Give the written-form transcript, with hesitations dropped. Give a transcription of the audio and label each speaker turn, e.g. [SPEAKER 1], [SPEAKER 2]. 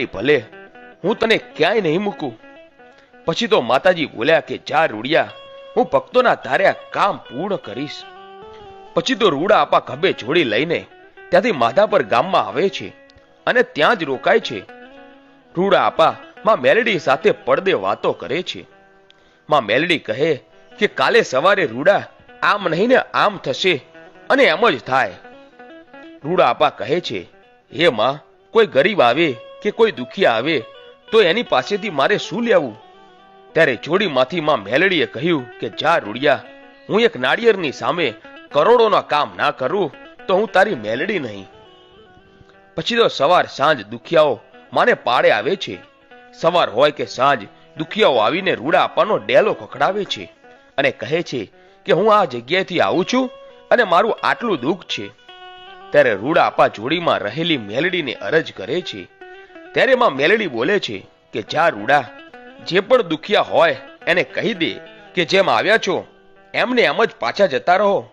[SPEAKER 1] ભલે, હું તને ક્યાંય નહીં મૂકું. પછી તો માતાજી બોલ્યા કે જા રૂડિયા, હું ભક્તોના ધાર્યા કામ પૂર્ણ કરીશ. પછી તો રૂડા આપા ખભે જોડી લઈને ત્યાંથી માધાપર ગામમાં આવે છે અને ત્યાં જ રોકાય છે. રૂડા આપા માં મેલડી સાથે પડદે વાતો કરે છે. માં મેલડી કહે કે કાલે સવારે રૂડા આમ નહીં ને આમ થશે અને એમ જ થાય. રૂડા આપા કહે છે, હે માં, કોઈ ગરીબ આવે કે કોઈ દુખિયા આવે તો એની પાસેથી મારે શું લેવું? ત્યારે જોડીમાંથી માં મેલડીએ કહ્યું કે જા રૂડિયા, હું એક નાળિયેરની સામે કરોડોના કામ ના કરું તો હું તારી મેલડી નહીં. પછી તો સવાર સાંજ દુખિયાઓ માને પાડે આવે છે. સવાર હોય કે સાંજ દુખિયાઓ આવીને રૂડા આપવાનો ડેલો ખખડાવે છે અને કહે છે કે હું આ જગ્યાએથી આવું છું અને મારું આટલું દુઃખ છે. ત્યારે રૂડા આપા જોડીમાં રહેલી મેલડીને અરજ કરે છે. ત્યારે માં મેલડી બોલે છે કે જા રૂડા, જે પણ દુખિયા હોય એને કહી દે કે જેમ આવ્યા છો એમને એમ જ પાછા જતા રહો.